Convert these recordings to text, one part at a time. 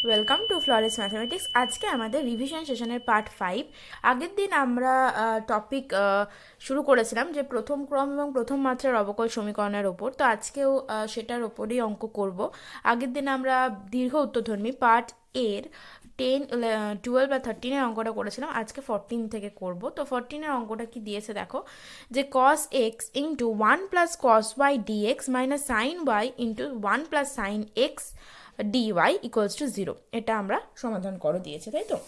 Welcome to ফ্লরেন্স mathematics. আজকে আমাদের revision সেশনের পার্ট 5। আগের দিন আমরা টপিক শুরু করেছিলাম যে প্রথম ক্রম এবং প্রথম মাত্রার অবকল সমীকরণের ওপর। তো আজকেও সেটার ওপরেই অঙ্ক করব। আগের দিন আমরা দীর্ঘ উত্তরধর্মী পার্ট এর 10, 12 বা 13-এর অঙ্কটা করেছিলাম। আজকে 14 থেকে করব। তো 14-এর অঙ্কটা কি দিয়েছে দেখো, যে cos x into 1 plus cos y dx minus sine y into 1 plus sign x dy equals to 0। এটা আমরা সমাধান করে দিয়েছে, তাই তো?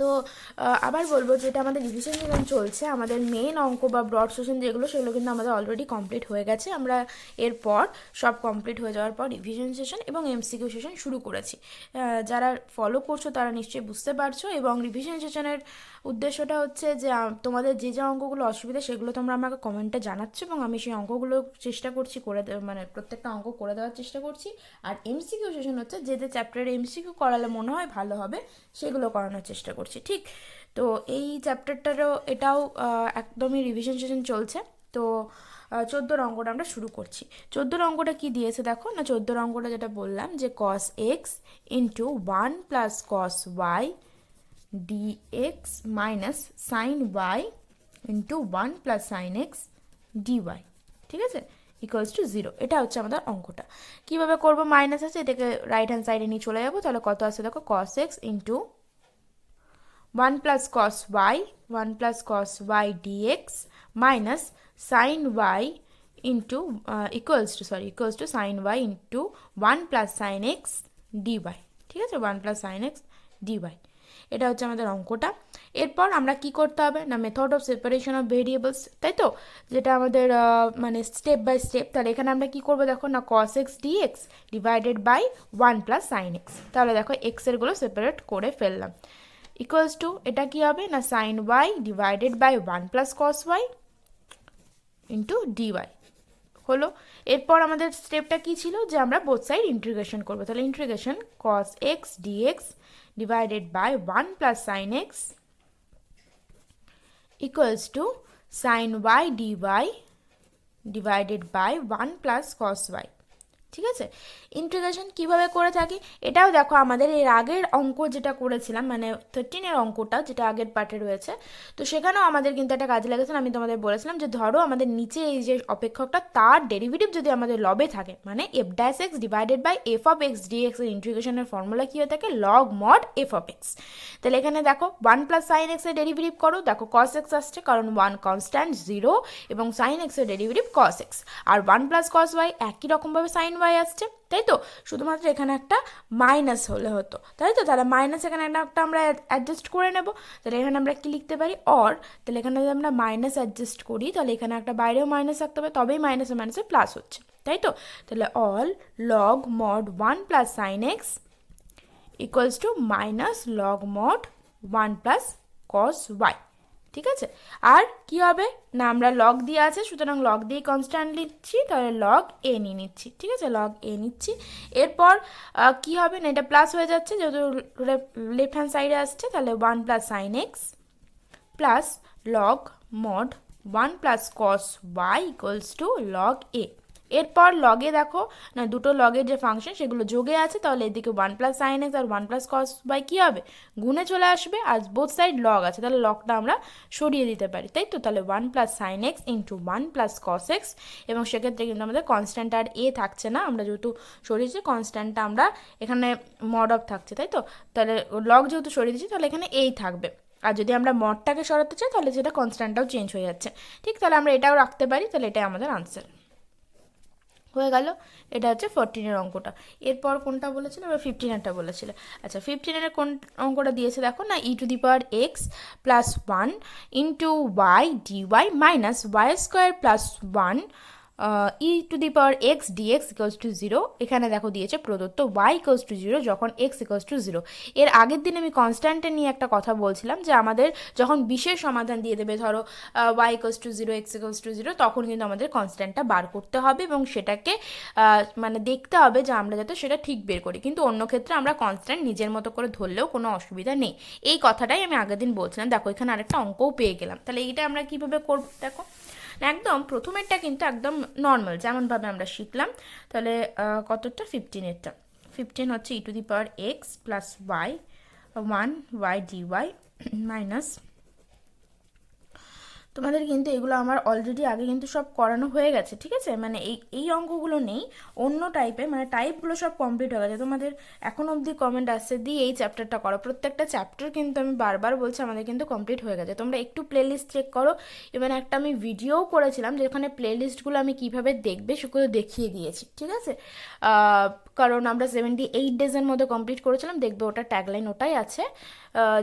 তো আবার বলবো যে এটা আমাদের রিভিশন সেশন চলছে। আমাদের মেন অঙ্ক বা ব্রড সেশন যেগুলো, সেগুলো কিন্তু আমাদের অলরেডি কমপ্লিট হয়ে গেছে। আমরা এরপর সব কমপ্লিট হয়ে যাওয়ার পর রিভিশন সেশন এবং এমসিকিউ সেশন শুরু করেছি। যারা ফলো করছো তারা নিশ্চয়ই বুঝতে পারছো। এবং রিভিশন সেশনের উদ্দেশ্যটা হচ্ছে যে তোমাদের যে যে অঙ্কগুলো অসুবিধা সেগুলো তোমরা আমাকে কমেন্টে জানাচ্ছ এবং আমি সেই অঙ্কগুলো চেষ্টা করছি করে মানে প্রত্যেকটা অঙ্ক করে দেওয়ার চেষ্টা করছি। আর এমসিকিউ সেশন হচ্ছে যে যে চ্যাপ্টারে এমসিকিউ করালে মনে হয় ভালো হবে সেগুলো করানোর চেষ্টা করছি, ঠিক? তো এই চ্যাপ্টারটারও এটাও একদমই রিভিশন সেশন চলছে। তো 14 অঙ্কটা আমরা শুরু করছি। 14 অঙ্কটা কি দিয়েছে দেখো না, 14 অঙ্কটা যেটা বললাম যে cos x into 1 plus cos y dx minus sine y into 1 plus sine x dy, ঠিক আছে, ইকুয়ালস টু 0। এটা হচ্ছে আমাদের অঙ্কটা। কীভাবে করবো? মাইনাস আছে, এটাকে রাইট হ্যান্ড সাইডে নিয়ে চলে যাবো। তাহলে কত আছে দেখো, cos x into 1 plus cos y dx minus sin y into equals to sin y into 1 plus sin x dy, ঠিক আছে, 1 plus sin x dy। এটা হচ্ছে আমাদের অঙ্কটা। এরপর আমরা কি করতে হবে না, method of separation of variables, তাই তো, যেটা আমাদের মানে স্টেপ বাই স্টেপ। তাহলে এখানে আমরা কি করবো দেখো না, cos x dx divided by 1 plus sine x. তাহলে দেখো এক্সেরগুলো সেপারেট করে ফেললাম। ইকুয়ালস টু এটা কি হবে না, sine y divided by 1 plus cos y into dy হলো। এরপর আমাদের স্টেপটা কি ছিল, যে আমরা বোথ সাইড ইন্টিগ্রেশন করবো। তাহলে integration cos x dx divided by 1 plus sine x equals to sine y dy divided by 1 plus cos y, ঠিক আছে। ইন্টিগ্রেশন কিভাবে করে থাকি এটাও দেখো, আমাদের এর আগের অঙ্ক যেটা করেছিলাম মানে 13-এর অঙ্কটা যেটা আগের পার্টে রয়েছে, তো সেখানেও আমাদের কিন্তু একটা কাজে লেগেছে। আমি তোমাদের বলেছিলাম যে ধরো আমাদের নিচে এই যে অপেক্ষকটা তার ডেরিভেটিভ যদি আমাদের লবে থাকে, মানে f dash x divided by f of x dx এর ইন্টিগ্রেশনের ফর্মুলা কী হয়ে থাকে, log mod f of x. তাহলে এখানে দেখো 1 প্লাস সাইন এক্স এর ডেরিভেটিভ করো, দেখো কস এক্স আসছে কারণ 1 কনস্ট্যান্ট 0 এবং সাইন এক্স এর ডেরিভেটিভ কস এক্স, আর 1 প্লাস কস ওয়াই একই রকমভাবে সাইন ওয়াই আসছে, তাই তো। শুধুমাত্র এখানে একটা মাইনাস হলে হতো, তাই তো। তাহলে মাইনাস এখানে একটা আমরা অ্যাডজাস্ট করে নেব। তাহলে এখানে আমরা কি লিখতে পারি, অর। তাহলে এখানে যদি আমরা মাইনাস অ্যাডজাস্ট করি তাহলে এখানে একটা বাইরেও মাইনাস থাকতে হবে, তবেই মাইনাসে মাইনাসে প্লাস হচ্ছে, তাই তো। তাহলে all log mod 1 plus sine x equals to minus log mod 1 plus cos y, ঠিক আছে। আর কি হবে না, আমরা লগ দিয়ে আছে সুতরাং লগ দিয়ে কনস্ট্যান্ট নিচ্ছি, তাহলে লগ এ নিয়ে নিচ্ছি, ঠিক আছে, লগ এ নিচ্ছি। এরপর কি হবে না, এটা প্লাস হয়ে যাচ্ছে যেহেতু লেফট হ্যান্ড সাইডে আসছে, তাহলে 1 plus sine x plus log mod 1 plus cos y equals to log A. এরপর লগে দেখো না, দুটো লগের যে ফাংশন সেগুলো যোগে আছে, তাহলে এদিকে 1 প্লাস সাইন এক্স আর 1 প্লাস কস বাই কী হবে, গুণে চলে আসবে। আর বোথ সাইড লগ আছে, তাহলে লগটা আমরা সরিয়ে দিতে পারি, তাই তো। তাহলে 1 plus sine x into 1 plus cos x, এবং সেক্ষেত্রে কিন্তু আমাদের কনস্ট্যান্ট আর এ থাকছে না, আমরা যেহেতু সরিয়েছি কনস্ট্যান্টটা আমরা এখানে মড অফ থাকছে, তাই তো। তাহলে লগ যেহেতু সরিয়ে দিচ্ছি তাহলে এখানে এই থাকবে। আর যদি আমরা মডটাকে সরাতে চাই তাহলে সেটা কনস্ট্যান্টটাও চেঞ্জ হয়ে যাচ্ছে, ঠিক। তাহলে আমরা এটাও রাখতে পারি, তাহলে এটাই আমাদের আনসার হয়ে গেল। এটা হচ্ছে 14-এর অঙ্কটা। এরপর কোনটা বলেছিল, এবার 15-এরটা বলেছিল। আচ্ছা, 15-এর কোন অঙ্কটা দিয়েছে দেখো না, e to the power x plus 1 into y dy minus y square plus 1 e to the power x dx equals to 0। এখানে দেখো দিয়েছে প্রদত্ত ওয়াই ইকুয়ালস টু 0 যখন এক্স ইকুয়ালস টু 0। এর আগের দিন আমি কনস্ট্যান্টের নিয়ে একটা কথা বলছিলাম যে আমাদের যখন বিশেষ সমাধান দিয়ে দেবে, ধরো y equals to 0 x equals to 0, তখন কিন্তু আমাদের কনস্ট্যান্টটা বার করতে হবে এবং সেটাকে মানে দেখতে হবে যে আমরা যাতে সেটা ঠিক বের করি। কিন্তু অন্য ক্ষেত্রে আমরা কনস্ট্যান্ট নিজের মতো করে ধরলেও কোনো অসুবিধা নেই। এই কথাটাই আমি আগের দিন বলছিলাম। দেখো এখানে আরেকটা অঙ্কও পেয়ে গেলাম। তাহলে এইটা আমরা কীভাবে করবো দেখো, একদম প্রথমেরটা কিন্তু একদম নর্মাল যেমনভাবে আমরা শিখলাম। তাহলে কতটা, 15-এরটা। 15 হচ্ছে e to the power x plus y 1 y dy minus, তোমাদের কিন্তু এগুলো আমার অলরেডি আগে কিন্তু সব করানো হয়ে গেছে, ঠিক আছে, মানে এই অঙ্কগুলো নেই, অন্য টাইপের, মানে টাইপগুলো সব কমপ্লিট হয়ে গেছে। তোমাদের এখন অবধি কমেন্ট আসছে দিয়ে এই চ্যাপ্টারটা করো, প্রত্যেকটা চ্যাপ্টার কিন্তু আমি বারবার বলছি আমাদের কিন্তু কমপ্লিট হয়ে গেছে। তোমরা একটু প্লেলিস্ট চেক করো, ইভেন একটা আমি ভিডিও করেছিলাম যেখানে প্লেলিস্টগুলো আমি কিভাবে দেখবে সেগুলো দেখিয়ে দিয়েছি, ঠিক আছে, কারণ আমরা 78 ডেজের মধ্যে কমপ্লিট করেছিলাম, দেখবে ওটা ট্যাগলাইন ওটাই আছে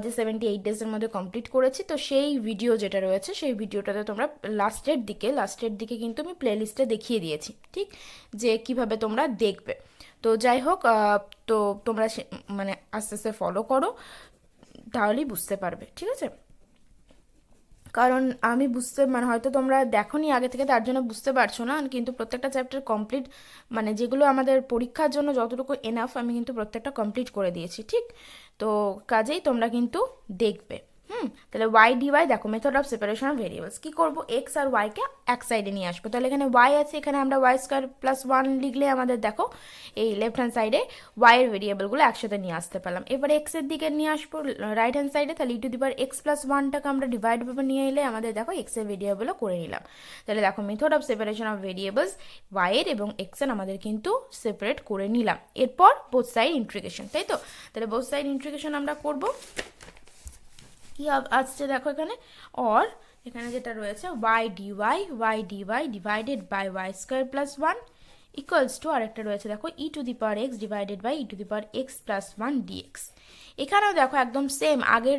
যে 78 ডেজের মধ্যে কমপ্লিট করেছি। তো সেই ভিডিও যেটা রয়েছে সেই ভিডিওটাতে তোমরা লাস্টের দিকে কিন্তু আমি প্লেলিস্টে দেখিয়ে দিয়েছি, ঠিক, যে কিভাবে তোমরা দেখবে। তো যাই হোক, তো তোমরা মানে আস্তে আস্তে ফলো করো, তাহলেই বুঝতে পারবে, ঠিক আছে। কারণ আমি বুঝতে, মানে হয়তো তোমরা দেখোনি আগে থেকে তার জন্য বুঝতে পারছো না, কিন্তু প্রত্যেকটা চ্যাপ্টার কমপ্লিট, মানে যেগুলো আমাদের পরীক্ষার জন্য যতটুকু এনাফ আমি কিন্তু প্রত্যেকটা কমপ্লিট করে দিয়েছি, ঠিক। তো কাজেই তোমরা কিন্তু দেখবে। তাহলে ওয়াই ডিওয়াই দেখো, method of separation of variables, কী করবো, এক্স আর ওয়াইকে এক সাইডে নিয়ে আসবো। তাহলে এখানে ওয়াই আছে, এখানে আমরা ওয়াই স্কোয়ার প্লাস 1 লিখলে আমাদের দেখো এই লেফট হ্যান্ড সাইডে ওয়াইয়ের ভেরিয়েবলগুলো একসাথে নিয়ে আসতে পারলাম। এবারে এক্সের দিকে নিয়ে আসবো রাইট হ্যান্ড সাইডে, তাহলে e to the power x plus 1টাকে আমরা ডিভাইড ভাবে নিয়ে এলে আমাদের দেখো এক্সের ভেরিয়েবলও করে নিলাম। তাহলে দেখো method of separation of variables, ওয়াইয়ের এবং এক্সের আমাদের কিন্তু সেপারেট করে নিলাম। এরপর বোথ সাইড ইন্টিগ্রেশন, তাই তো, তাহলে বোথ সাইড ইন্টিগ্রেশন আমরা করবো। কি আসছে দেখো এখানে, অর এখানে যেটা রয়েছে y dy divided by y square plus 1 equals to, আরেকটা রয়েছে দেখো e to the power x divided by e to the power x plus 1 dx. এখানেও দেখো একদম সেম আগের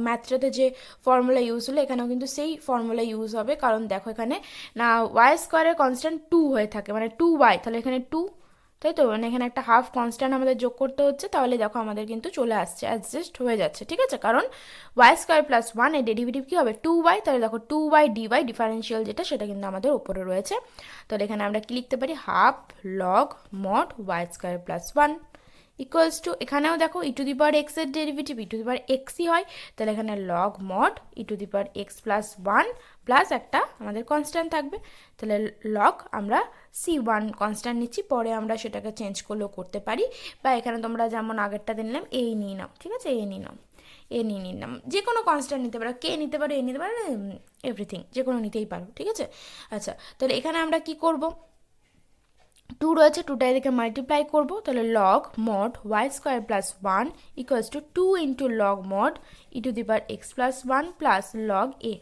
ম্যাথটাতে যে ফর্মুলা ইউজ হলো এখানেও কিন্তু সেই ফর্মুলা ইউজ হবে, কারণ দেখো এখানে না ওয়াই স্কোয়ারের কনস্ট্যান্ট 2 হয়ে থাকে, মানে 2y, তাহলে এখানে 2, তাই তো, মানে এখানে একটা হাফ কনস্ট্যান্ট আমাদের যোগ করতে হচ্ছে, তাহলে দেখো আমাদের কিন্তু চলে আসছে, অ্যাডজাস্ট হয়ে যাচ্ছে, ঠিক আছে, কারণ ওয়াই স্কোয়ার প্লাস 1 এর ডেরিভেটিভ কী হবে 2y, তাহলে দেখো 2y dy ডিফারেন্সিয়াল যেটা সেটা কিন্তু আমাদের উপরে রয়েছে। তাহলে এখানে আমরা কি লিখতে পারি, half log mod y square plus 1 equals to, এখানেও দেখো e to the power x এর derivative e to the power এক্সই হয়, তাহলে এখানে log mod e to the power x plus 1 plus একটা আমাদের কনস্ট্যান্ট থাকবে, তাহলে লগ আমরা c1 কনস্ট্যান্ট নিচ্ছি, পরে আমরা সেটাকে চেঞ্জ করলেও করতে পারি, বা এখানে তোমরা যেমন আগেরটাতে নিলাম এই নিয়ে নাও, ঠিক আছে, এ নিয়ে নাও, এ নিয়ে নিলাম, যে কোনো কনস্ট্যান্ট নিতে পারো, কে নিতে পারো, এ নিতে পারো, এভরিথিং যে কোনো নিতেই পারো, ঠিক আছে। আচ্ছা, তাহলে এখানে আমরা কি করব, 2 রয়েছে, 2টা এদিকে মাল্টিপ্লাই করবো, তাহলে log mod y square plus 1 equals to 2 into log mod e to the power x plus 1 plus log A,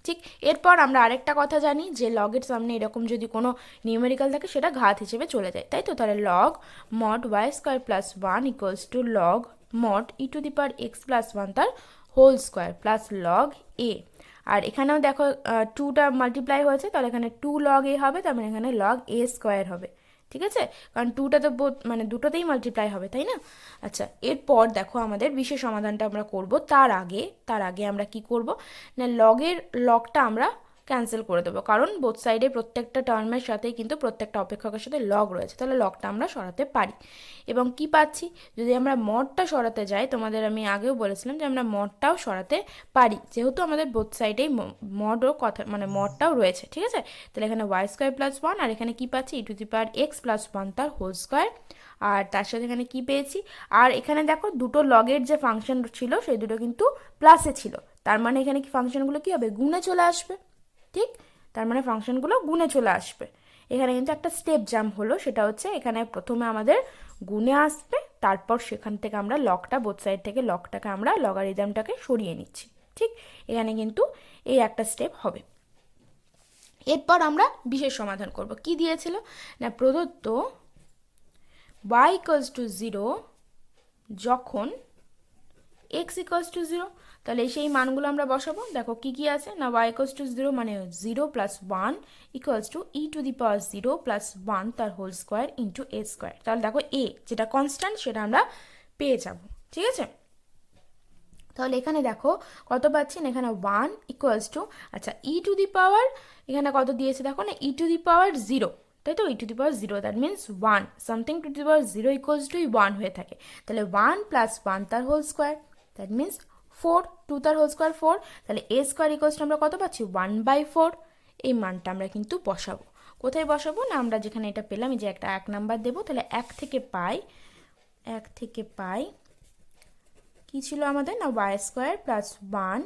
ঠিক। এরপর আমরা আরেকটা কথা জানি যে লগের সামনে এরকম যদি কোনো নিউমেরিক্যাল থাকে সেটা ঘাত হিসেবে চলে যায়, তাই তো, তাহলে log mod y square plus 1 equals to log mod e to the power x plus 1 তার whole square plus log a. আর এখানেও দেখো 2টা মাল্টিপ্লাই হয়েছে, তাহলে এখানে 2 লগ এ হবে, তার মানে এখানে লগ এ স্কোয়ার হবে, ঠিক আছে, কারণ 2টা তো মানে দুটোতেই মাল্টিপ্লাই হবে, তাই না। আচ্ছা, এরপর দেখো আমাদের বিশেষ সমাধানটা আমরা করব, তার আগে আমরা কি করব না, লগটা আমরা ক্যান্সেল করে দেবো, কারণ বোথ সাইডে প্রত্যেকটা টার্মের সাথেই কিন্তু প্রত্যেকটা অপেক্ষকের সাথে লগ রয়েছে, তাহলে লগটা আমরা সরাতে পারি। এবং কি পাচ্ছি, যদি আমরা মডটা সরাতে যাই, তোমাদের আমি আগেও বলেছিলাম যে আমরা মডটাও সরাতে পারি, যেহেতু আমাদের বোথ সাইডেই মডও কথা, মানে মডটাও রয়েছে, ঠিক আছে। তাহলে এখানে ওয়াই স্কোয়ার প্লাস 1, আর এখানে কি পাচ্ছি e to the power x plus 1 তার হোল স্কোয়ার, আর তার সাথে এখানে কি পেয়েছি, আর এখানে দেখো দুটো লগের যে ফাংশন ছিল সেই দুটো কিন্তু প্লাসে ছিল, তার মানে এখানে কি ফাংশনগুলো কি হবে, গুণে চলে আসবে, ঠিক, তার মানে ফাংশনগুলো গুণে চলে আসবে। এখানে কিন্তু একটা স্টেপ জাম্প হলো, সেটা হচ্ছে এখানে প্রথমে আমাদের গুণে আসবে, তারপর সেখান থেকে আমরা লগটা বোথ সাইড থেকে লগটাকে আমরা লগারিদমটাকে সরিয়ে নিচ্ছি, ঠিক, এখানে কিন্তু এই একটা স্টেপ হবে। এরপর আমরা বিশেষ সমাধান করব, কি দিয়েছিল না, প্রদত্ত y ইকুয়ালস টু 0 যখন x ইকুয়ালস টু 0, তাহলে সেই মানগুলো আমরা বসাবো, দেখো কি কি আছে না, y ইকুয়ালস টু 0 মানে 0 plus 1 equals to e to the power 0 plus 1 তার হোল স্কোয়ার ইন্টু এ স্কোয়ার, তাহলে দেখো এ যেটা কনস্ট্যান্ট সেটা আমরা পেয়ে যাব, ঠিক আছে। তাহলে এখানে দেখো কত পাচ্ছি না, এখানে 1 ইকুয়ালস টু, আচ্ছা ই টু দি পাওয়ার এখানে কত দিয়েছে দেখো না, ই টু দি পাওয়ার 0, তাই তো, e to the power 0 that means 1 something to the power 0 equals to 1 হয়ে থাকে, তাহলে 1 প্লাস 1 তার হোল স্কোয়ার দ্যাট মিনস 4, 2 তার হোল স্কোয়ার 4, তাহলে এ স্কোয়ার ইকুয়ালস টু আমরা কত পাচ্ছি 1/4, এই মানটা আমরা কিন্তু বসাবো, কোথায় বসাবো না, আমরা যেখানে এটা পেলাম যে একটা 1 নাম্বার দেবো, তাহলে 1 থেকে পাই 1 থেকে পাই কি ছিল আমাদের না y square plus 1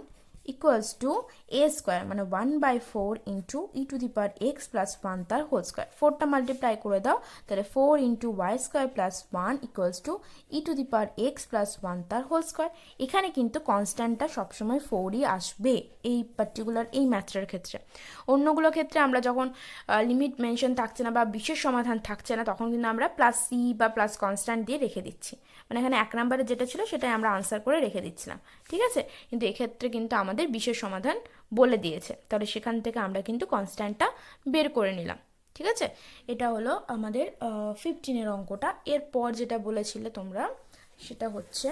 equals two a square মানে 1/4 into E to the power x plus 1 তার হোল স্কোয়ার। 4টা মাল্টিপ্লাই করে দাও, তাহলে 4 into y square plus 1 equals to e to the power x plus 1 তার হোল স্কোয়ার। এখানে কিন্তু কনস্ট্যান্টটা সবসময় 4ই আসবে এই পার্টিকুলার এই ম্যাথটার ক্ষেত্রে। অন্যগুলোর ক্ষেত্রে আমরা যখন লিমিট মেনশন থাকছে না বা বিশেষ সমাধান থাকছে না তখন কিন্তু আমরা প্লাস সি বা প্লাস কনস্ট্যান্ট দিয়ে রেখে দিচ্ছি, মানে এখানে 1 নম্বরে যেটা ছিল সেটাই আমরা আনসার করে রেখে দিচ্ছিলাম, ঠিক আছে। কিন্তু এক্ষেত্রে কিন্তু আমাদের বিশেষ সমাধান বলে দিয়েছে, তাহলে সেখান থেকে আমরা কিন্তু কনস্ট্যান্টটা বের করে নিলাম, ঠিক আছে। এটা হলো আমাদের 15-এর অঙ্কটা। এরপর যেটা বলেছিলে তোমরা সেটা হচ্ছে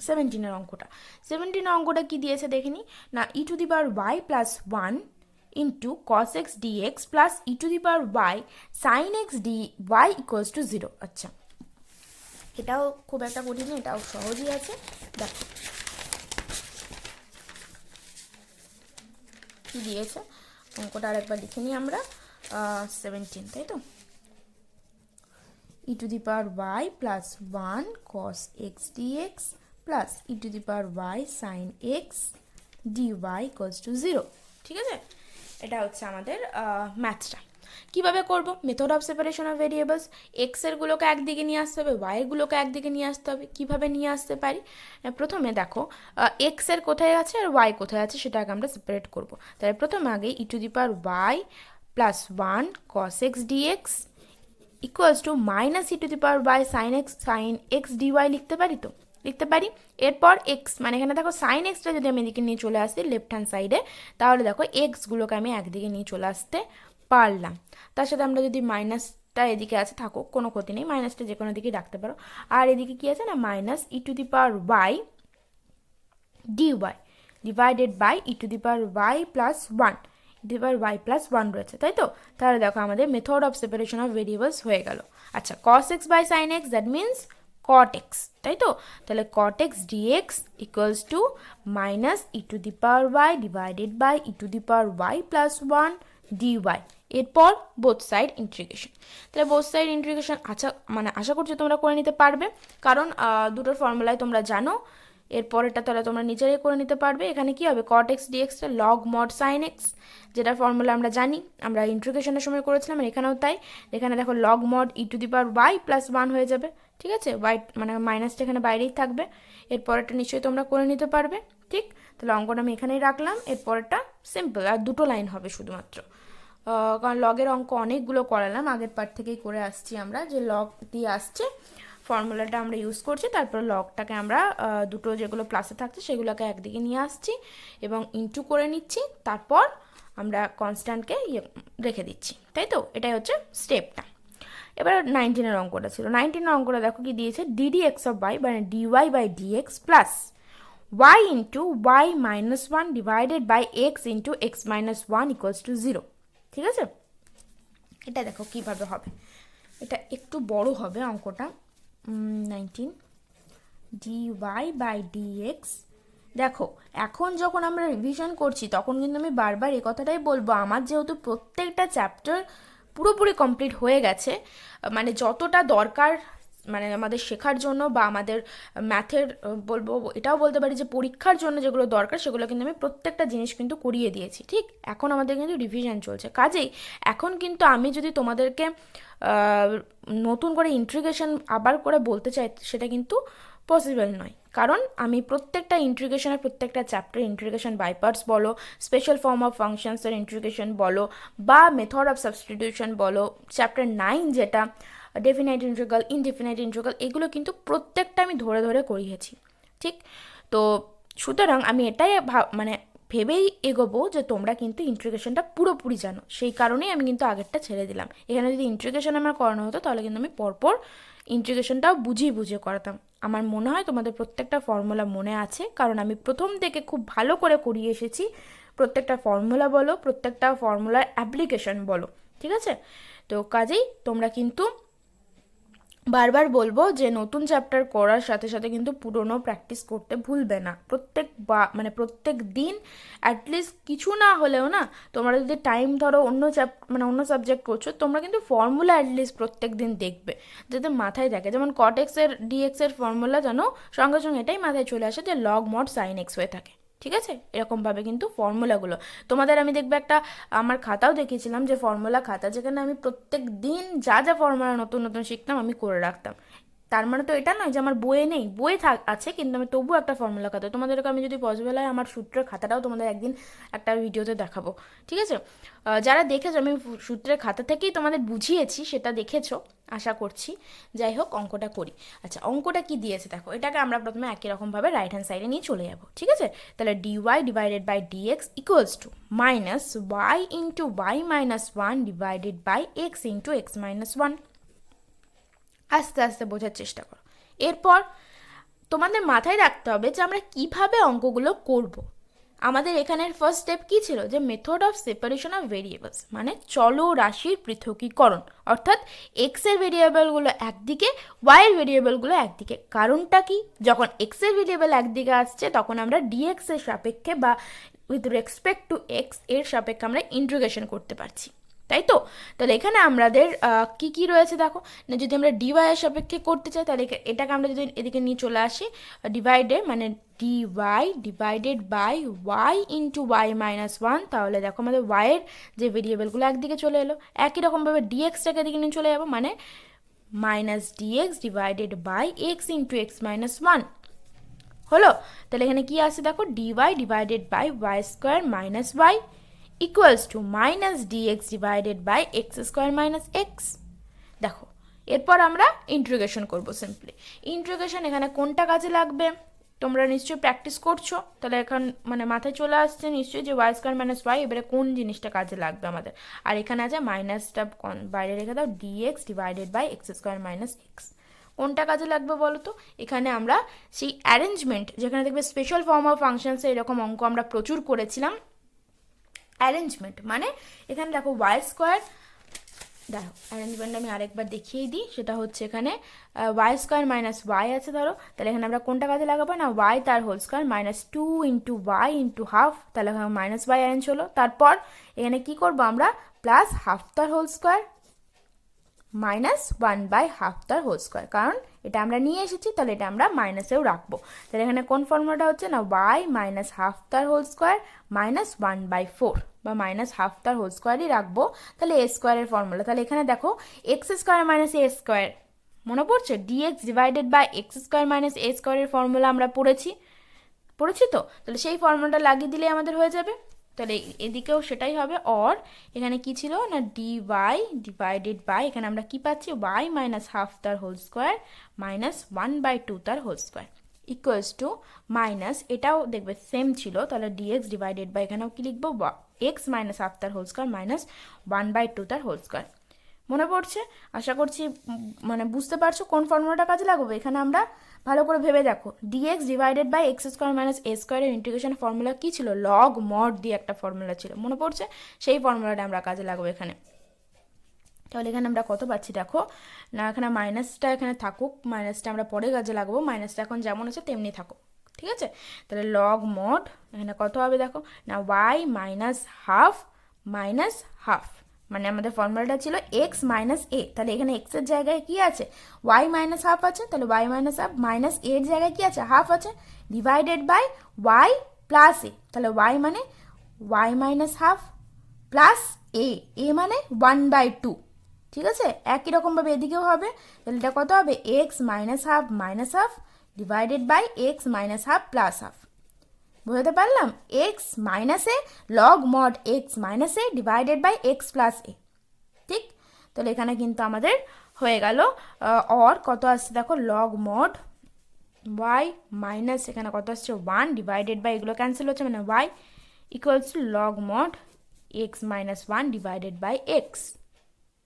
17-এর অঙ্কটা। 17-এর অঙ্কটা কি দিয়েছে দেখিনি না, e to the power y plus 1 into cos x dx plus e to the power y sine x d y equals to 0। আচ্ছা, এটাও খুব একটা কঠিন না, এটাও সহজই আছে। দেখো কি দিয়েছে অঙ্কটা আরেকবার লিখে নিই আমরা। 17, তাই তো, e to the power y plus 1 cos x dx plus e to the power y sine x d y equals to 0, ঠিক আছে। এটা হচ্ছে আমাদের ম্যাথটা। কিভাবে করব? Method of separation of variables. X এর গুলোকে একদিকে নিয়ে আসতে হবে, ওয়াই এর গুলোকে একদিকে নিয়ে আসতে হবে। কিভাবে নিয়ে আসতে পারি? প্রথমে দেখো এক্স এর কোথায় আছে আর ওয়াই কোথায় আছে সেটা আগে আমরা সেপারেট করব। তাহলে প্রথমে আগে e to the power y plus 1 cos x dx equals to minus e to the power y sine x dy লিখতে পারি তো? লিখতে পারি। এরপর এক্স মানে এখানে দেখো সাইন এক্সটা যদি আমি এদিকে নিয়ে চলে আসি লেফট হ্যান্ড সাইডে, তাহলে দেখো এক্সগুলোকে আমি একদিকে নিয়ে চলে আসতে পারলাম। তার সাথে আমরা যদি মাইনাসটা এদিকে আছে থাকুক, কোনো ক্ষতি নেই, মাইনাসটা যে কোনো দিকেই রাখতে পারো। আর এদিকে কি আছে না minus e to the power y dy divided by e to the power y plus 1 divide y plus 1 রয়েছে, তাই তো। তাহলে দেখো আমাদের method of separation of variables হয়ে গেল। আচ্ছা, cos x by sine x that means cot x, তাই তো। তাহলে cot x dx equals to minus e to the power y divided by e to the power y plus 1 dy। এরপর both side integration. তাহলে both side integration আশা করছি তোমরা করে নিতে পারবে, কারণ দুটোর ফর্মুলায় তোমরা জানো। এরপরেরটা তাহলে তোমরা নিজেরাই করে নিতে পারবে। এখানে কি হবে, cot x dx টা log mod sin x, যেটার ফর্মুলা আমরা জানি, আমরা ইন্টিগ্রেশনের সময় করেছিলাম, এখানেও তাই। এখানে দেখো log mod e to the power y plus 1 হয়ে যাবে, ঠিক আছে। ওয়াই মানে মাইনাসটা এখানে বাইরেই থাকবে। এরপরেরটা নিশ্চয়ই তোমরা করে নিতে পারবে, ঠিক। তাহলে অঙ্কটা আমি এখানেই রাখলাম। এরপরেরটা সিম্পল, আর দুটো লাইন হবে শুধুমাত্র, কারণ লগের অঙ্ক অনেকগুলো করালাম, আগের পার্ট থেকেই করে আসছি আমরা, যে লগ দিয়ে আসছে ফর্মুলাটা আমরা ইউজ করছি, তারপর লগটাকে আমরা দুটো যেগুলো প্লাসে থাকছে সেগুলোকে একদিকে নিয়ে আসছি এবং ইনটু করে নিচ্ছি, তারপর আমরা কনস্ট্যান্টকে রেখে দিচ্ছি, তাই তো। এটাই হচ্ছে স্টেপটা। এবার 19-এর অঙ্কটা ছিল। 19-এর অঙ্কটা দেখো কি দিয়েছে, ডিডি এক্স অফ ওয়াই মানে dy by dx plus y into y minus 1 divided by x into x minus 1 equals to 0, ঠিক আছে। এটা দেখো কিভাবে হবে, এটা একটু বড় হবে অঙ্কটা। 19 dy বাই dx। দেখো এখন যখন আমরা রিভিশন করছি তখন কিন্তু আমি বারবার এই কথাটাই বলবো, আমার যেহেতু প্রত্যেকটা চ্যাপ্টার পুরোপুরি কমপ্লিট হয়ে গেছে, মানে যতটা দরকার মানে আমাদের শেখার জন্য বা আমাদের ম্যাথের বলবো, এটাও বলতে পারি যে পরীক্ষার জন্য যেগুলো দরকার সেগুলো কিন্তু আমি প্রত্যেকটা জিনিস কিন্তু করিয়ে দিয়েছি, ঠিক। এখন আমাদের কিন্তু রিভিশন চলছে, কাজেই এখন কিন্তু আমি যদি তোমাদেরকে নতুন করে ইন্টিগ্রেশন আবার করে বলতে চাই সেটা কিন্তু পসিবল নয়, কারণ আমি প্রত্যেকটা ইন্টিগ্রেশনের প্রত্যেকটা চ্যাপ্টার ইন্টিগ্রেশন বাই পার্টস বলো, স্পেশাল ফর্ম অফ ফাংশনসের ইন্টিগ্রেশন বলো, বা মেথড অফ সাবস্টিটিউশন বলো, চ্যাপ্টার 9 যেটা ডেফিনাইট ইন্টিগ্রাল, ইনডেফিনাইট ইন্টিগ্রাল, এগুলো কিন্তু প্রত্যেকটা আমি ধরে ধরে করিয়েছি, ঠিক। তো সুতরাং আমি এটাই মানে ভেবেই এগোবো যে তোমরা কিন্তু ইন্টিগ্রেশনটা পুরোপুরি জানো, সেই কারণেই আমি কিন্তু আগেরটা ছেড়ে দিলাম। এখানে যদি ইন্টিগ্রেশন আমার করানো হতো তাহলে কিন্তু আমি পরপর ইন্টিগ্রেশনটাও বুঝিয়ে বুঝিয়ে করাতাম। আমার মনে হয় তোমাদের প্রত্যেকটা ফর্মুলা মনে আছে, কারণ আমি প্রথম থেকে খুব ভালো করে করিয়ে এসেছি, প্রত্যেকটা ফর্মুলা বলো, প্রত্যেকটা ফর্মুলার অ্যাপ্লিকেশন বলো, ঠিক আছে। তো কাজেই তোমরা কিন্তু বারবার বলবো যে নতুন চ্যাপ্টার করার সাথে সাথে কিন্তু পুরনো প্র্যাকটিস করতে ভুলবে না। প্রত্যেক দিন অ্যাটলিস্ট কিছু না হলেও না, তোমরা যদি টাইম ধরো অন্য সাবজেক্ট করছো, তোমরা কিন্তু ফর্মুলা অ্যাটলিস্ট প্রত্যেক দিন দেখবে, যাতে মাথায় থাকে। যেমন কট এক্সের ডিএক্সের ফর্মুলা জানো, সঙ্গে সঙ্গে এটাই মাথায় চলে আসে যে লগ মড সাইন এক্স হয়ে থাকে। ঠিক আছে, এরকমভাবে কিন্তু ফর্মুলাগুলো তোমাদের আমি দেখবে একটা আমার খাতাও দেখিয়েছিলাম, যে ফর্মুলা খাতা, যেখানে আমি প্রত্যেক দিন যা যা ফর্মুলা নতুন নতুন শিখতাম আমি করে রাখতাম। তার মানে তো এটা নয় যে আমার বইয়ে নেই, বইয়ে আছে, কিন্তু আমি তবুও একটা ফর্মুলা খাতা, তোমাদেরকে আমি যদি পসিবল হয় আমার সূত্রের খাতাটাও তোমাদের একদিন একটা ভিডিওতে দেখাবো। ঠিক আছে, যারা দেখেছো আমি সূত্রের খাতা থেকেই তোমাদের বুঝিয়েছি, সেটা দেখেছো আশা করছি। যাই হোক, অঙ্কটা করি। আচ্ছা, অঙ্কটা কি দিয়েছে দেখো, এটাকে আমরা প্রথমে একই রকমভাবে রাইট হ্যান্ড সাইডে নিয়ে চলে যাবো। ঠিক আছে, তাহলে dy divided by dx equals to minus y into y minus one divided by x into x minus one. আস্তে আস্তে বোঝার চেষ্টা করো। এরপর তোমাদের মাথায় রাখতে হবে যে আমরা কিভাবে অঙ্কগুলো করব। আমাদের এখানের ফার্স্ট স্টেপ কি ছিল, যে method of separation of variables, মানে চলো রাশির পৃথকীকরণ, অর্থাৎ এক্স এর ভেরিয়েবলগুলো একদিকে, ওয়াই এর ভেরিয়েবলগুলো একদিকে। কারণটা কি, যখন এক্স এর ভেরিয়েবল একদিকে আসছে তখন আমরা ডিএক্স এর সাপেক্ষে বা উইথ রেসপেক্ট টু এক্স এর সাপেক্ষে আমরা ইন্টিগ্রেশন করতে পারছি, তাই তো? তাহলে এখানে আমাদের কি কি রয়েছে দেখো, না যদি আমরা ডিওয়াই এর সাপেক্ষে করতে চাই, তাহলে এটাকে আমরা যদি এদিকে নিয়ে চলে আসি, ডিভাইডে মানে dy divided by y into y minus one, তাহলে দেখো আমাদের ওয়াইয়ের যে ভেরিয়েবলগুলো একদিকে চলে এলো। একই রকমভাবে ডিএক্সটাকে এদিকে নিয়ে চলে যাবো, মানে minus dx divided by x into x minus one হলো। তাহলে এখানে কি আছে দেখো, dy divided by y square minus y equals to minus dx divided by x square minus x. দেখো, এরপর আমরা ইন্টিগ্রেশন করব সিম্পলি। ইন্টিগ্রেশন এখানে কোনটা কাজে লাগবে, তোমরা নিশ্চয়ই প্র্যাকটিস করছো, তাহলে এখন মানে মাথায় চলে আসছে নিশ্চয়ই যে ওয়াই স্কোয়ার মাইনাস ওয়াই, এবারে কোন জিনিসটা কাজে লাগবে আমাদের। আর এখানে আছে মাইনাসটা বাইরে রেখে দাও, dx divided by x square minus x. কোনটা কাজে লাগবে বলো তো? এখানে আমরা সেই অ্যারেঞ্জমেন্ট, যেখানে দেখবে স্পেশাল ফর্ম অফ ফাংশনসে এরকম অঙ্ক আমরা প্রচুর করেছিলাম। অ্যারেঞ্জমেন্ট মানে এখানে দেখো ওয়াই স্কোয়ার, দেখো অ্যারেঞ্জমেন্ট আমি আরেকবার দেখিয়ে দিই, সেটা হচ্ছে এখানে ওয়াই স্কোয়ার মাইনাস ওয়াই আছে ধরো, তাহলে এখানে আমরা কোনটা কাজে লাগাবো না, ওয়াই তার whole square minus two into y into half, তাহলে এখানে মাইনাস ওয়াই অ্যারেঞ্জ হলো। তারপর এখানে কি করবো আমরা, প্লাস হাফ তার whole square minus one by half তার হোল স্কোয়ার, কারণ এটা আমরা নিয়ে এসেছি, তাহলে এটা আমরা মাইনাসেও রাখবো। তাহলে এখানে কোন ফর্মুলাটা হচ্ছে না, ওয়াই মাইনাস হাফ তার whole square minus one by four, বা মাইনাস হাফ তার হোল স্কোয়ারই রাখবো। তাহলে এ স্কোয়ারের ফর্মুলা, তাহলে এখানে দেখো x square minus a square, মনে পড়ছে dx divided by x square minus a স্কোয়ারের ফর্মুলা আমরা পড়েছি তো, তাহলে সেই ফর্মুলাটা লাগিয়ে দিলে আমাদের হয়ে যাবে। তাহলে এদিকেও সেটাই হবে। অর এখানে কি ছিল না, ডি ওয়াই ডিভাইডেড বাই, এখানে আমরা কি পাচ্ছি, ওয়াই মাইনাস হাফ তার whole square minus one by two তার whole square equals to minus, এটাও দেখবে সেম ছিল, তাহলে ডিএক্স ডিভাইডেড বাই, এখানেও কি লিখবো, এক্স মাইনাস হাফ তার whole square minus one by two তার হোল স্কোয়ার। মনে পড়ছে? আশা করছি মানে বুঝতে পারছো কোন ফর্মুলাটা কাজে লাগবে। এখানে আমরা ভালো করে ভেবে দেখো, dx divided by x square minus a স্কোয়ারের ইন্টিগ্রেশন ফর্মুলা কী ছিল, লগ মড দিয়ে একটা ফর্মুলা ছিল, মনে পড়ছে? সেই ফর্মুলাটা আমরা কাজে লাগাবো এখানে। তাহলে এখানে আমরা কত পাচ্ছি দেখো, না এখানে মাইনাসটা এখানে থাকুক, মাইনাসটা আমরা পরে কাজে লাগাবো, মাইনাসটা এখন যেমন আছে তেমনি থাকুক, ঠিক আছে? তাহলে লগ মড এখানে কত হবে দেখো, না y minus half minus half, মানে আমাদের ফর্মুলাটা ছিল এক্স মাইনাস এ, তাহলে এখানে এক্স এর জায়গায় কি আছে, ওয়াই মাইনাস হাফ আছে, তাহলে ওয়াই মাইনাস হাফ মাইনাস এর জায়গায় কি আছে, হাফ আছে, ডিভাইডেড বাই ওয়াই প্লাস এ, তাহলে ওয়াই মানে ওয়াই মাইনাস হাফ প্লাস এ মানে ওয়ান বাই টু, ঠিক আছে? একই রকমভাবে এদিকেও হবে, তাহলে এটা কত হবে, x minus half divided by x minus half plus half. বুঝতে পারলাম? X minus a log mod x minus a divided by x plus a, ঠিক? তাহলে এখানে কিন্তু আমাদের হয়ে গেল। অর কত আসছে দেখো, লগ মড ওয়াই মাইনাস এখানে কত আসছে ওয়ান ডিভাইডেড বাই, এগুলো ক্যান্সেল হচ্ছে মানে y equals to log mod x minus one divided by x,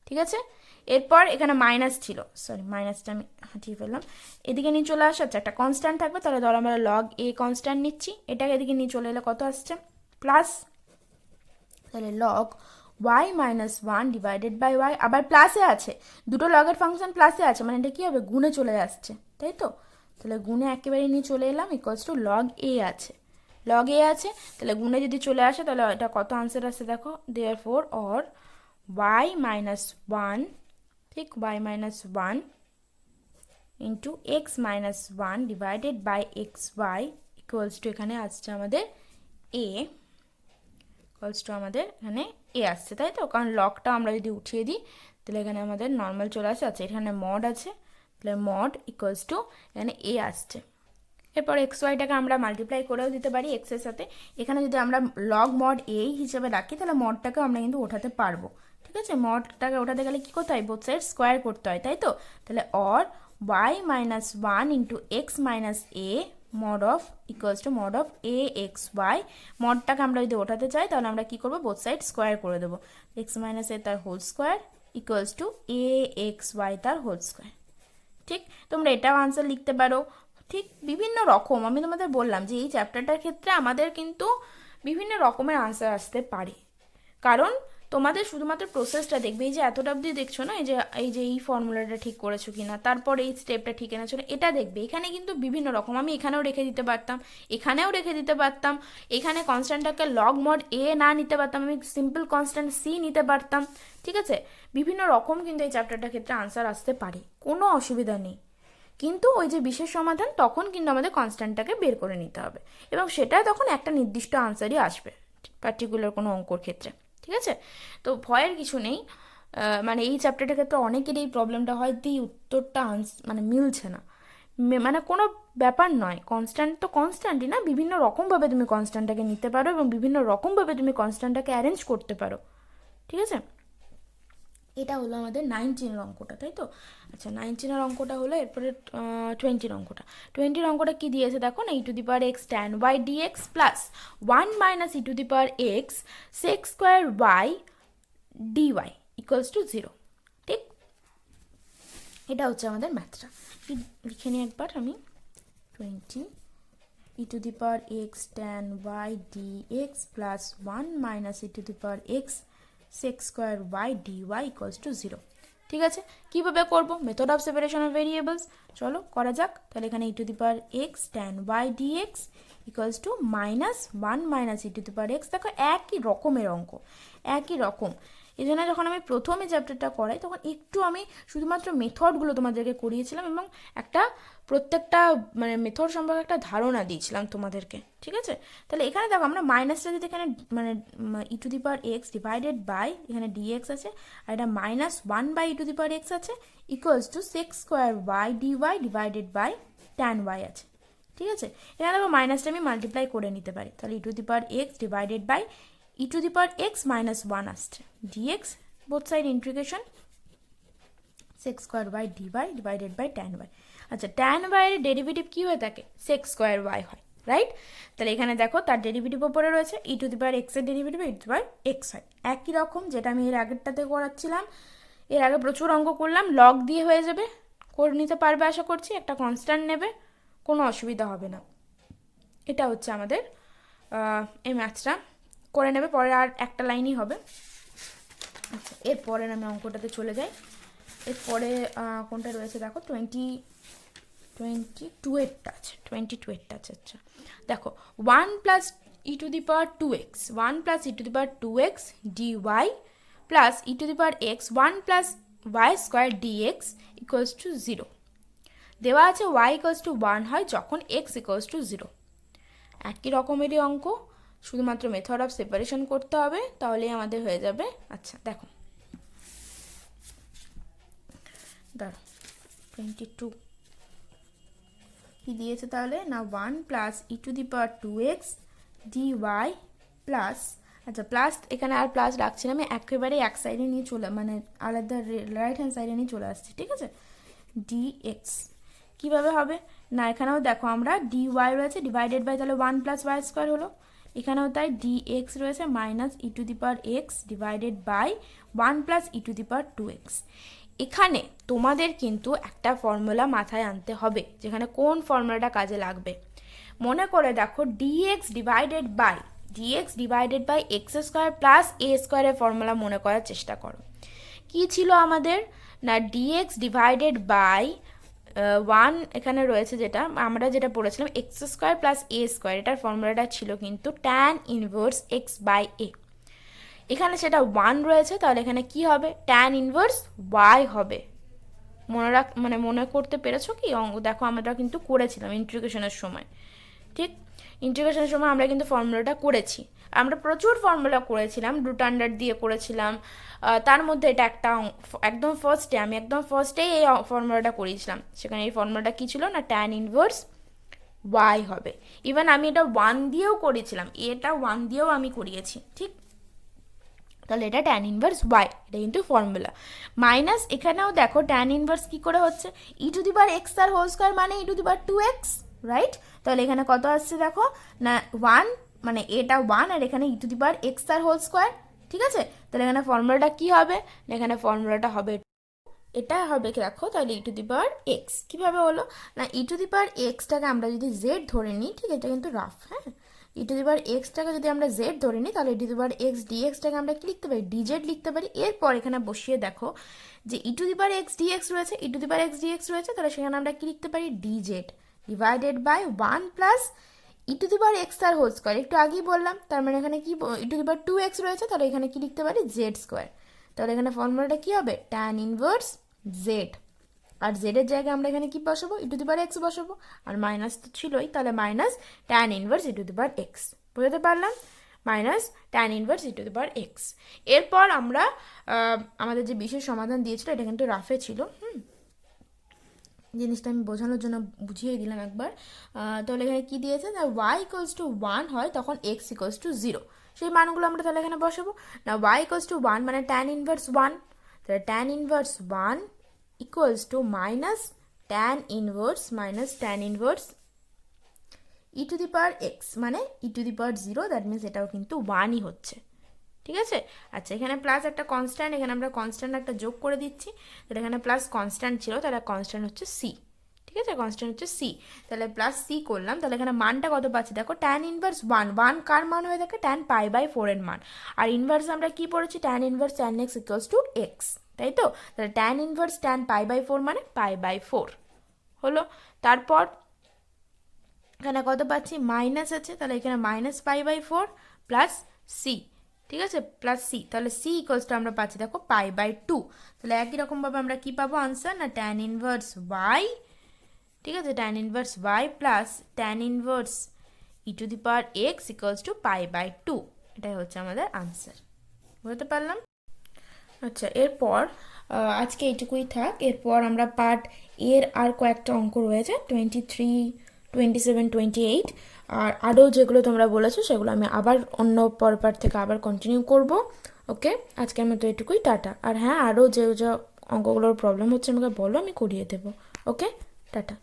ঠিক আছে? এরপর এখানে মাইনাস ছিল, সরি মাইনাসটা আমি হাঁটিয়ে ফেললাম, এদিকে নিয়ে চলে আসা, আচ্ছা একটা কনস্ট্যান্ট থাকবে, তাহলে ধরো আমরা লগ এ কনস্ট্যান্ট নিচ্ছি, এটাকে এদিকে নিয়ে চলে এলে কত আসছে প্লাস, তাহলে log y minus one divided by y, আবার প্লাসে আছে, দুটো লগের ফাংশন প্লাসে আছে, মানে এটা কী হবে, গুণে চলে আসছে, তাই তো? তাহলে গুণে একেবারে নিয়ে চলে এলাম, ইকুয়ালস টু লগ এ আছে, লগ এ আছে, তাহলে গুণে যদি চলে আসে তাহলে এটা কত আনসার আসছে দেখো, therefore or y minus one, ঠিক, y minus one into x minus one divided by x y equals to এখানে আসছে আমাদের এ, ইকুয়ালস টু আমাদের এখানে এ আসছে, তাই তো? কারণ লগটা আমরা যদি উঠিয়ে দিই তাহলে এখানে আমাদের নর্মাল চলে আসে, আচ্ছা এখানে মড আছে, তাহলে মড ইকুয়ালস টু এখানে এ আসছে। এরপর এক্স ওয়াইটাকে আমরা মাল্টিপ্লাই করেও দিতে পারি এক্সের সাথে, এখানে যদি আমরা লগ মড এই হিসেবে রাখি তাহলে মডটাকেও আমরা কিন্তু ওঠাতে পারবো, ঠিক আছে? মডটাকে ওঠাতে গেলে কী করতে হয়, বোথ সাইড স্কোয়ার করতে হয়, তাই তো? তাহলে or y minus one into x minus a mod of equals to mod of a x y, মডটাকে আমরা যদি ওঠাতে চাই তাহলে আমরা কী করবো, বোথ সাইড স্কোয়ার করে দেবো, এক্স মাইনাস এ তার whole square equals to a x y তার হোল স্কোয়ার, ঠিক? তোমরা এটাও আনসার লিখতে পারো, ঠিক বিভিন্ন রকম, আমি তোমাদের বললাম যে এই চ্যাপ্টারটার ক্ষেত্রে আমাদের কিন্তু বিভিন্ন রকমের আনসার আসতে পারে, কারণ তোমাদের শুধুমাত্র প্রসেসটা দেখবে, এই যে এতটা অবধি দেখছো না, এই যে এই ফর্মুলাটা ঠিক করেছো কিনা, তারপর এই স্টেপটা ঠিক এনেছো না, এটা দেখবে। এখানে কিন্তু বিভিন্ন রকম, আমি এখানেও রেখে দিতে পারতাম, এখানেও রেখে দিতে পারতাম, এখানে কনস্ট্যান্টটাকে লগ মড এ না নিতে পারতাম, আমি সিম্পল কনস্ট্যান্ট সি নিতে পারতাম, ঠিক আছে? বিভিন্ন রকম কিন্তু এই চ্যাপ্টারটার ক্ষেত্রে আনসার আসতে পারে, কোনো অসুবিধা নেই, কিন্তু ওই যে বিশেষ সমাধান তখন কিন্তু আমাদের কনস্ট্যান্টটাকে বের করে নিতে হবে, এবং সেটা তখন একটা নির্দিষ্ট আনসারই আসবে পার্টিকুলার কোনো অঙ্কর ক্ষেত্রে, ঠিক আছে? তো ভয়ের কিছু নেই, মানে এই চ্যাপ্টারটার ক্ষেত্রে অনেকের এই প্রবলেমটা হয়, এই উত্তরটা মানে মিলছে না, মানে কোনো ব্যাপার নয়, কনস্ট্যান্ট তো কনস্ট্যান্টই না, বিভিন্ন রকমভাবে তুমি কনস্ট্যান্টটাকে নিতে পারো এবং বিভিন্ন রকমভাবে তুমি কনস্ট্যান্টটাকে অ্যারেঞ্জ করতে পারো, ঠিক আছে? এটা হলো আমাদের 19 অঙ্কটা, তাই তো? আচ্ছা 19 অঙ্কটা হলো, এরপরে 20 অঙ্কটা, 20 অঙ্কটা কি দিয়েছে দেখো না, e to the power x tan y dx plus 1 minus e to the power x sec square y dy equals to 0, ঠিক? এটা হচ্ছে আমাদের ম্যাথটা, লিখে নিই একবার আমি, 20 e to the power x tan y dx plus 1 minus e to the power x sec square y dy equals to 0, ঠিক আছে? কীভাবে করবো, method of separation of variables, চলো করা যাক। তাহলে এখানে e to the power x tan y dx equals to minus 1 minus e to the power x, দেখো একই রকমের অঙ্ক, একই রকম, এই জন্য যখন আমি প্রথমে চ্যাপ্টারটা করাই তখন একটু আমি শুধুমাত্র মেথডগুলো তোমাদেরকে করিয়েছিলাম এবং একটা প্রত্যেকটা মানে মেথড সম্পর্কে একটা ধারণা দিয়েছিলাম তোমাদেরকে, ঠিক আছে? তাহলে এখানে দেখো আমরা মাইনাসটা যদি এখানে মানে e to the power x divided by এখানে ডিএক্স আছে, আর এটা minus 1 by e to the power x আছে equals to sec square y dy divided by tan y আছে, ঠিক আছে? এখানে দেখো মাইনাসটা আমি মাল্টিপ্লাই করে নিতে পারি, তাহলে e to the power x divided by e to the power x minus 1 আসছে, dx both side integration sec square y dy divided by tan y. আচ্ছা ট্যান ওয়াইয়ের ডেরিভেটিভ কী হয়ে থাকে, সেক স্কোয়ার ওয়াই হয়, রাইট? তাহলে এখানে দেখো তার ডেরিভেটিভ ওপরে রয়েছে, ই টু দি পাওয়ার এক্সের derivative e to the power x হয়, একই রকম যেটা আমি এর আগেরটাতে করাচ্ছিলাম, এর আগে প্রচুর অঙ্ক করলাম, লগ দিয়ে হয়ে যাবে, করে নিতে পারবে আশা করছি, একটা কনস্ট্যান্ট নেবে, কোনো অসুবিধা হবে না। এটা হচ্ছে আমাদের এই ম্যাথটা করে নেবে, পরে আর একটা লাইনই হবে। আচ্ছা এরপরের আমি অঙ্কটাতে চলে যাই, এরপরে কোনটা রয়েছে দেখো 22 আছে, 22 আছে। আচ্ছা দেখো 1 plus e to the power 2x, 1 plus e to the power 2x dy plus e to the power x 1 plus y square dx equals to 0 দেওয়া আছে, y ইকুয়ালস টু 1 হয় যখন x ইকুয়ালস টু 0, একই রকমেরই অঙ্ক, শুধুমাত্র method of separation করতে হবে তাহলেই আমাদের হয়ে যাবে। আচ্ছা দেখো দাঁড়ো 22 কি দিয়েছে তাহলে না, 1 plus e to the power 2x dy plus, আচ্ছা প্লাস এখানে আর প্লাস রাখছি না, আমি একেবারে এক সাইডে নিয়ে চলে মানে আলাদা রাইট হ্যান্ড সাইডে নিয়ে চলে আসছি, ঠিক আছে? ডিএক্স কীভাবে হবে না, এখানেও দেখো আমরা ডিওয়াই রয়েছে ডিভাইডেড বাই, তাহলে 1 প্লাস ওয়াই স্কোয়ার হলো, এখানেও তাই ডিএক্স রয়েছে minus e to the power x divided by 1 plus e to the power 2x। এখানে তোমাদের কিন্তু একটা ফর্মুলা মাথায় আনতে হবে, যেখানে কোন ফর্মুলাটা কাজে লাগবে। মনে করে দেখো dx divided by dx divided by x square plus a স্কোয়ারের ফর্মুলা মনে করার চেষ্টা করো। কি ছিল আমাদের, না ডিএক্স ডিভাইডেড বাই 1 এখানে রয়েছে, যেটা আমরা যেটা পড়েছিলাম এক্স স্কোয়ার প্লাস এ স্কোয়ার, এটার ফর্মুলাটা ছিল কিন্তু ট্যান ইনভার্স এক্স বাই এ। এখানে সেটা 1 রয়েছে, তাহলে এখানে কি হবে, ট্যান ইনভার্স ওয়াই হবে। মনে করতে পেরেছো কি? দেখো আমরা কিন্তু করেছিলাম ইন্টিগ্রেশনের সময়, ঠিক ইন্টিগ্রেশনের সময় আমরা কিন্তু ফর্মুলাটা করেছি, আমরা প্রচুর ফর্মুলা করেছিলাম, রুট আন্ডার দিয়ে করেছিলাম, তার মধ্যে এটা একটা একদম ফার্স্টেই এই ফর্মুলাটা করিয়েছিলাম। সেখানে এই ফর্মুলাটা কী ছিল না, ট্যান ইনভার্স ওয়াই হবে। ইভেন আমি এটা 1 দিয়েও করেছিলাম, এটা 1 দিয়েও আমি করিয়েছি, ঠিক। তাহলে এটা ট্যান ইনভার্স ওয়াই, এটা কিন্তু ফর্মুলা। মাইনাস এখানেও দেখো ট্যান ইনভার্স কী করে হচ্ছে, e to the power x তার হোল স্কোয়ার মানে e to the power 2x, right. তাহলে এখানে কত আসছে দেখো না 1, মানে এটা 1 আর এখানে e to the power x তার হোল স্কোয়ার, ঠিক আছে। তাহলে এখানে ফর্মুলাটা কী হবে, এখানে ফর্মুলাটা হবে এটা হবে, দেখো তাহলে e to the power x কীভাবে হলো না, ই টু দি পাওয়ার এক্সটাকে আমরা যদি জেড ধরে নিই, ঠিক, এটা কিন্তু রাফ, হ্যাঁ, ই টু দি পাওয়ার এক্সটাকে যদি আমরা জেড ধরে নিই, তাহলে e to the power x ডিএক্সটাকে আমরা কি লিখতে পারি, ডিজেড লিখতে পারি। এরপর এখানে বসিয়ে দেখো যে e to the power x dx রয়েছে, e to the power x dx রয়েছে, তাহলে সেখানে আমরা কি লিখতে পারি, dz divided by 1 plus e to the power x তার হোল স্কোয়ার, একটু আগেই বললাম, তার মানে এখানে কি ই টু দি পাওয়ার 2x রয়েছে, তাহলে এখানে কি লিখতে পারি, জেড স্কোয়ার। তাহলে এখানে ফর্মুলাটা কি হবে, ট্যান ইনভার্স জেড, আর জেডের জায়গায় আমরা এখানে কি বসাবো, ই টু দি পাওয়ার এক্স বসাবো, আর মাইনাস তো ছিলই, তাহলে minus tan inverse e to the power x, বুঝতে পারলাম, minus tan inverse e to the power x. এরপর আমরা আমাদের যে বিশেষ সমাধান দিয়েছিল, এটা কিন্তু রাফে ছিল, জিনিসটা আমি বোঝানোর জন্য বুঝিয়ে দিলাম একবার। তাহলে এখানে কী দিয়েছে না, ওয়াই ইকোয়ালস টু 1 হয় তখন এক্স ইকোয়ালস টু 0, সেই মানগুলো আমরা তাহলে এখানে বসাবো না, ওয়াই ইকোয়ালস টু 1 মানে ট্যান ইনভার্স 1, তাহলে tan inverse 1 equals to minus tan inverse e to the power x মানে e to the power 0, that means এটাও কিন্তু 1ই হচ্ছে, ঠিক আছে। আচ্ছা, এখানে প্লাস একটা কনস্ট্যান্ট, এখানে আমরা কনস্ট্যান্ট একটা যোগ করে দিচ্ছি, তাহলে এখানে প্লাস কনস্ট্যান্ট ছিল, তাহলে কনস্ট্যান্ট হচ্ছে সি, ঠিক আছে, কনস্ট্যান্ট হচ্ছে সি, তাহলে প্লাস সি করলাম। তাহলে এখানে মানটা কত পাচ্ছি দেখো, ট্যান ইনভার্স 1 কার মান হয়ে থাকে, ট্যান পাই বাই 4 এর মান, আর ইনভার্স আমরা কি পড়েছি, tan inverse tan x equals to x, তাই তো। তাহলে tan inverse tan pi by 4 মানে পাই বাই 4 হলো। তারপর এখানে কত পাচ্ছি, মাইনাস আছে, তাহলে এখানে minus pi by 4 plus c, ঠিক আছে, প্লাস সি, তাহলে সি ইকুয়ালস টু আমরা পাচ্ছি দেখো পাই বাই 2, তাহলে একই রকমভাবে আমরা কি পাবো আনসার, না ট্যান ইনভার্স ওয়াই, ঠিক আছে, tan inverse y plus tan inverse e to the power x equals to pi by 2, এটাই হচ্ছে আমাদের আনসার, বুঝতে পারলাম। আচ্ছা, এরপর আজকে এইটুকুই থাক, এরপর আমরা পার্ট এর আর কয়েকটা অঙ্ক রয়েছে 23, 27, 28, আর আরও যেগুলো তোমরা বলেছো সেগুলো আমি আবার অন্য পার্ট থেকে আবার কন্টিনিউ করব। ওকে, আজকের মতো এটুকুই, টাটা। আর হ্যাঁ, আরও যে অঙ্কগুলোর প্রবলেম হচ্ছে আমাকে বলো, আমি করিয়ে দেবো। ওকে, টাটা।